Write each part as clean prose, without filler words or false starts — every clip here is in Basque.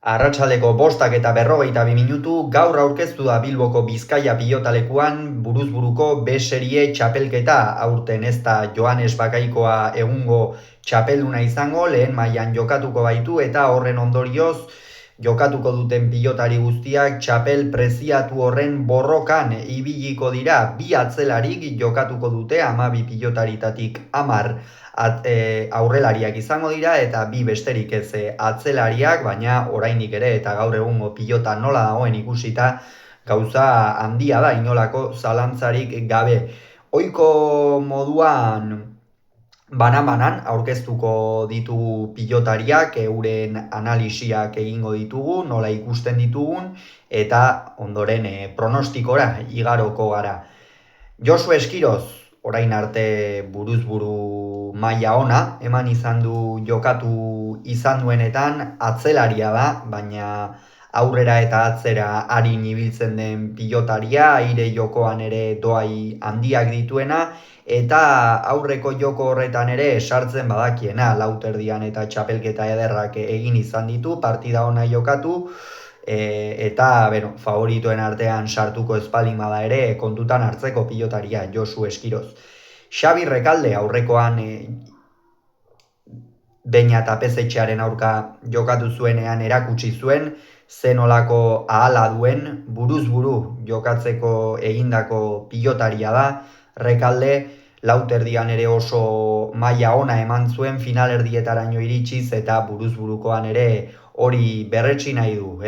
Arratsaldeko 5:42 gaur aurkeztu da Bilboko Bizkaia pilotalekuan buruz-buruko B serie txapelketa. Aurten ez da Joanes Bakaikoa egungo txapelduna izango, lehen mailan jokatuko baitu eta horren ondorioz jokatuko duten pilotari guztiak txapel preziatu horren borrokan ibiliko dira. Bi atzelarik jokatuko dute, 12 pilotaritatik 10 aurrelariak izango dira eta bi besterik ez atzelariak, baina oraindik ere eta gaur egungo pilota nola dagoen ikusita gauza handia da, inolako zalantzarik gabe. Ohiko moduan banan aurkeztuko ditugu pilotariak, euren analisiak egingo ditugu, nola ikusten ditugun eta ondoren pronostikora igaroko gara. Josu Eskiroz, orain arte buruz-buru maila ona, eman izan du jokatu izan duenetan atzelaria da, baina aurrera eta atzera arin ibiltzen den pilotaria, aire jokoan ere doai handiak dituena, eta aurreko joko horretan ere sartzen badakiena, lauterdian eta txapelketa ederrak egin izan ditu, partida ona jokatu, eta favoritoen artean sartuko espaldin bada ere kontutan hartzeko pilotaria Josu Eskiroz. Xabi Rekalde aurrekoan Beña eta Pezetxearen aurka jokatu zuenean erakutsi zuen zenolako ahala duen buruz-buru jokatzeko egindako pilotaria da. Rekalde lauterdian ere oso maila ona eman zuen, finalerdietaraino iritsiz eta buruz-burukoan ere hori berretsi nahi du,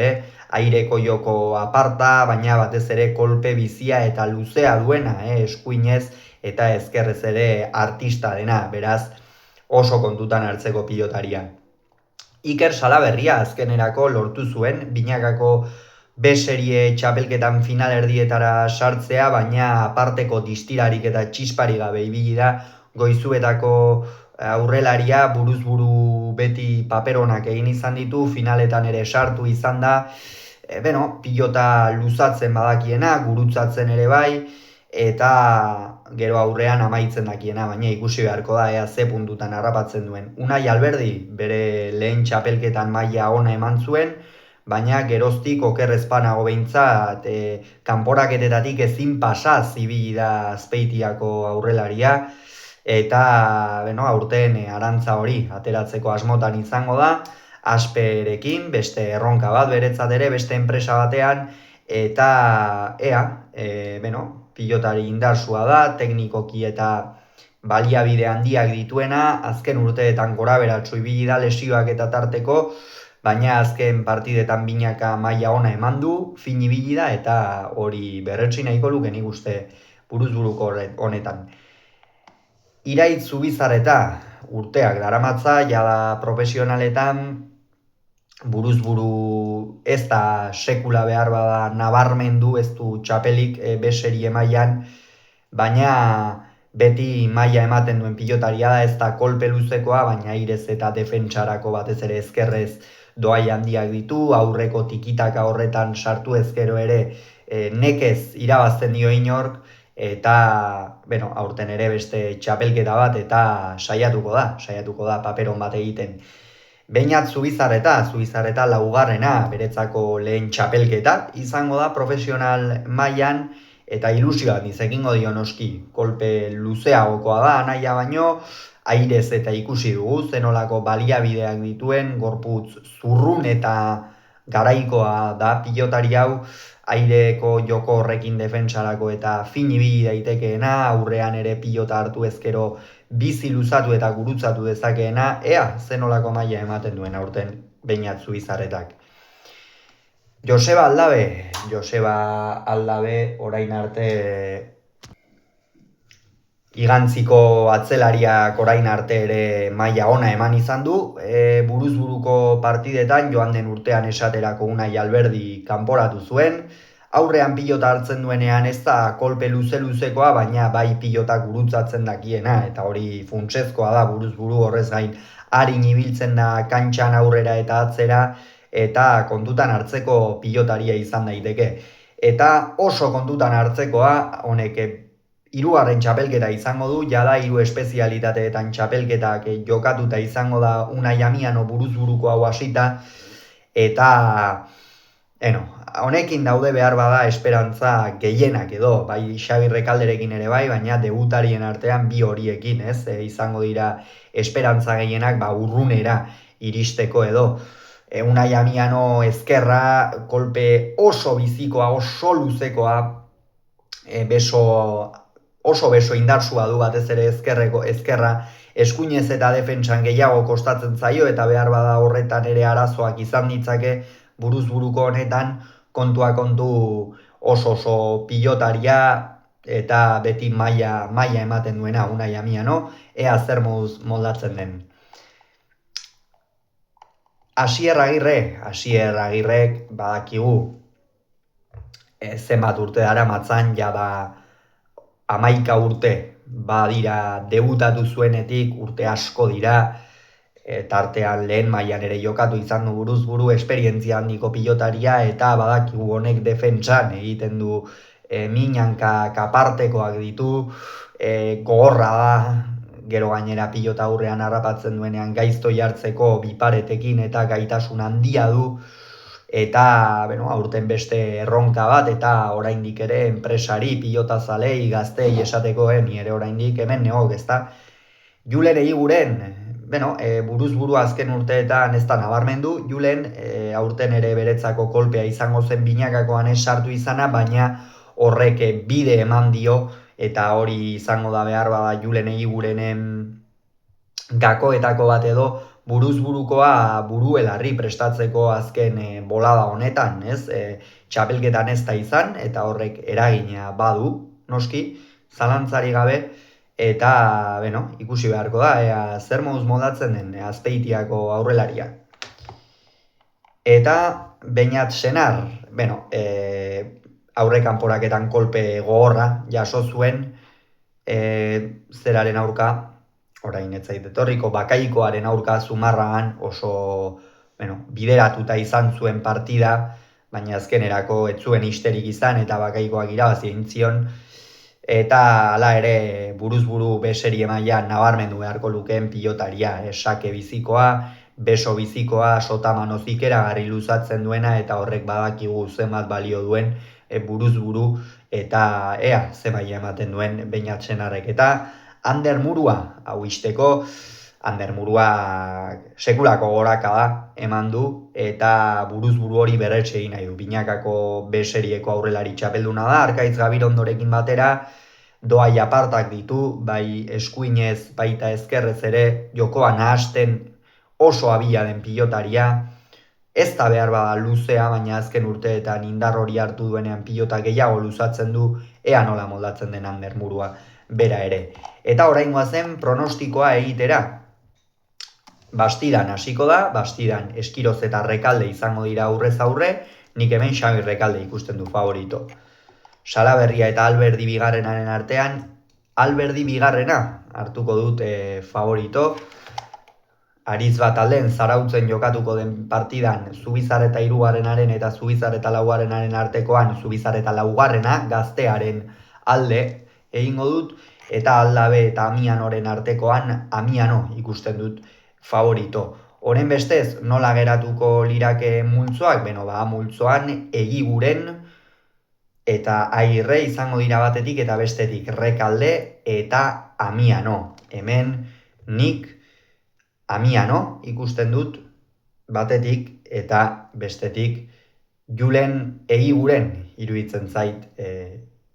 aireko joko aparta, baina batez ere kolpe bizia eta luzea duena, eskuinez eta ezkerrez ere artista dena, beraz oso kontutan hartzeko pilotaria. Iker Salaberria azkenerako lortu zuen, binakako B serie txapelketan finalerdietara sartzea, baina aparteko distirarik eta txispari gabe ibili da goizuetako aurrelaria, buruz-buru beti paperonak egin izan ditu, finaletan ere sartu izan da, pilota luzatzen badakiena, gurutzatzen ere bai, eta gero aurrean amaitzen dakiena, baina ikusi beharko da ea ze puntutan harrapatzen duen. Unai Alberdi bere lehen txapelketan maila ona eman zuen, baina geroztik okerrezpanago behintzat kanporaketetatik ezin pasaz ibili da Azpeitiako aurrelaria, eta aurten arantza hori ateratzeko asmotan izango da, Asperekin, beste erronka bat beretzat ere, beste enpresa batean, eta pilotari indarsua da, teknikoki eta baliabide handiak dituena, azken urteetan goraberatsu ibili da lesioak eta tarteko, baina azken partidetan binaka maila ona eman du, fin ibili da, eta hori berretsi nahiko luke nik uste buruz-buruko honetan. Iraitz Zubizarreta urteak daramatza, jada profesionaletan, buruz-buru ez da sekula behar bada nabarmendu, ez du txapelik B serie mailan, baina beti maila ematen duen pilotaria da, ez da kolpe luzekoa, baina airez eta defentsarako batez ere ezkerrez doai handiak ditu, aurreko tikitaka horretan sartu ezkero ere nekez irabazten dio inork, eta aurten ere beste txapelketa bat eta saiatuko da paperon bat egiten. Beñat Zubizarreta laugarrena, beretzako lehen txapelketa izango da profesional mailan, eta ilusioa handiz egingo dio noski, kolpe luzeagokoa da anaia baino, airez eta ikusi dugu zenolako baliabideak dituen, gorputz zurrun eta garaikoa da pilotari hau, aireko joko horrekin defentsarako eta fin ibili daitekeena, aurrean ere pilota hartu ezkero bizi luzatu eta gurutzatu dezakeena, ea zenolako maila ematen duen aurten Beñat Zubizarretak. Joseba Aldabe orain arte igantziko atzelariak orain arte ere maila ona eman izan du, buruz-buruko partidetan joan den urtean esaterako Unai Alberdi kanporatu zuen, aurrean pilota hartzen duenean ez da kolpe luzekoa, baina bai pilota gurutzatzen dakiena, eta hori funtsezkoa da buruz-buru horrez gain arin ibiltzen da kantxan aurrera eta atzera, eta kontutan hartzeko pilotaria izan daiteke. Eta oso kontutan hartzekoa, honek 3. txapelketa izango du, jada 3 espezialitateetan txapelketak jokatuta izango da Unai Amiano buruz-buruko hau hasita, eta honekin daude behar bada esperantza gehienak edo, bai Xabi Rekalderekin ere bai, baina debutarien artean bi horiekin, ez? Izango dira esperantza gehienak urrunera iristeko edo. Unai Amiano ezkerra, kolpe oso bizikoa, oso luzekoa, oso beso indartsua du batez ere ezkerra, eskuinez eta defentsan gehiago kostatzen zaio eta behar bada horretan ere arazoak izan ditzake buruz-buruko honetan kontua kontu oso pilotaria eta beti maila ematen duena Unai Amiano, ea zer moduz moldatzen den. Asier Agirrek badakigu zenbat urte daramatzan, jada 11 urte badira debutatu zuenetik, urte asko dira, tartean lehen mailan ere jokatu izan du buruz-buru, esperientzia handiko pilotaria eta badakigu honek defentsan egiten du minanka kapartekoak ditu, gogorra da, gero gainera pilota aurrean harrapatzen duenean gaizto jartzeko biparetekin eta gaitasun handia du, eta aurten beste erronka bat, eta oraindik ere enpresari, pilotazalei, gaztei esateko, ni ere oraindik hemen neok, ezta? Julen Egiguren, buruz-buru azken urteetan ez da nabarmendu, Julen aurten ere beretzako kolpea izango zen binakakoan ez sartu izana, baina horrek bide eman dio, eta hori izango da behar bada Julen Egigurenen gakoetako bat edo buruz-burukoa buruelarri prestatzeko azken bolada honetan, ez? Txapelketan ez da izan, eta horrek eragina badu, noski, zalantzari gabe, eta, ikusi beharko da, zer moduz moldatzen den Azpeitiako aurrelaria. Eta Beñat Senar, aurrekanporaketan kolpe gogorra jaso zuen, zeraren aurka, orain ez zait etorriko, Bakaikoaren aurka Zumarragan oso bideratuta izan zuen partida, baina azkenerako ez zuen histerik izan eta Bakaikoak irabazi egin zion, eta hala ere buruz-buru beserie mailan nabarmendu beharko lukeen pilotaria, sake bizikoa, beso bizikoa, sotamano zikeragarri luzatzen duena, eta horrek badakigu zenbat balio duen buruz-buru, eta ea ze maila ematen duen Beñat Senarrek. Eta Ander Murua, hau isteko, Ander Murua sekulako gorakada eman du, eta buruz-buru hori berretxe egin nahi du. Binakako beserieko aurrelari txapelduna da, Arkaitz Gabirondorekin batera, doai apartak ditu, bai eskuinez baita ezkerrez ere, jokoa nahasten oso abila den pilotaria, ez da behar bada luzea, baina azken urteetan indar hori hartu duenean pilota gehiago luzatzen du, ea nola moldatzen den Ander Murua bera ere. Eta oraingoa zen pronostikoa egitera. Bastidan hasiko da, Bastidan Eskiroz eta Rekalde izango dira aurrez aurre, nik hemen Xabi Rekalde ikusten du favorito. Salaberria eta Alberdi bigarrenaren artean, Alberdi bigarrena hartuko dut favorito. Ariz bat alden Zarautzen jokatuko den partidan Zubizarreta hirugarrenaren eta Zubizarreta laugarrenaren artekoan Zubizarreta laugarrena gaztearen alde egingo dut, eta Aldabe eta Amianoren artekoan Amiano ikusten dut favorito. Honen bestez, nola geratuko lirake multzoak? Multzoan Egiguren eta Agirre izango dira batetik eta bestetik Rekalde eta Amiano. Hemen nik Amiano ikusten dut batetik eta bestetik Julen Egiguren iruditzen zait,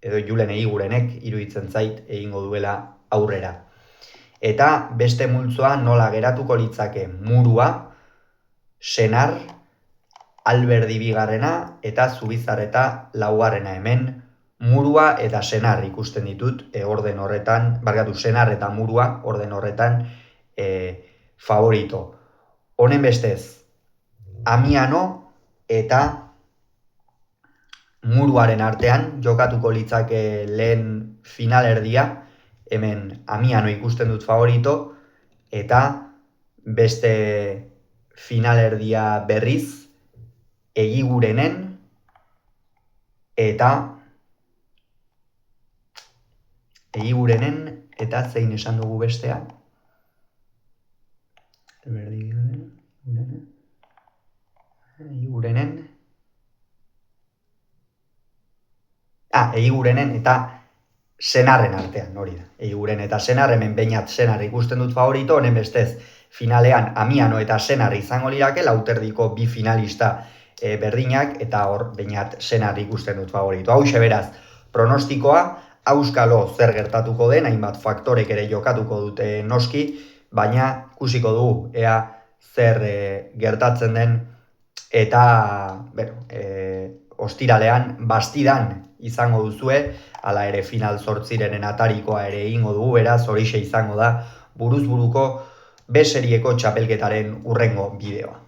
edo Julen Egigurenek iruditzen zait egingo duela aurrera. Eta beste multzoa nola geratuko litzake Murua, Senar, Alberdi bigarrena eta Zubizarreta laugarrena. Hemen Murua eta Senar ikusten ditut orden horretan, Senar eta Murua orden horretan favorito. Honen bestez, Amiano eta Muruaren artean jokatuko litzake lehen finalerdia, hemen Amiano ikusten dut favorito, eta beste finalerdia berriz Egigurenen eta zein esan dugu bestea? Eigurenen. Eigurenen eta Senarren artean, hori da. Eiguren eta Senar, hemen Beñat Senar ikusten dut favorito, honen bestez finalean Amiano eta Senar izango lirake, lauterdiko bi finalista berdinak, eta hor Beñat Senar ikusten dut favorito. Hauxe beraz, pronostikoa, auskalo zer gertatuko den, hainbat faktorek ere jokatuko dute noski, baina ikusiko dugu, ea zer gertatzen den, eta ostiralean Bastidan izango duzue, hala ere final 8 atarikoa ere egingo dugu, beraz horixe izango da buruz buruko B serieko txapelketaren hurrengo bideoa.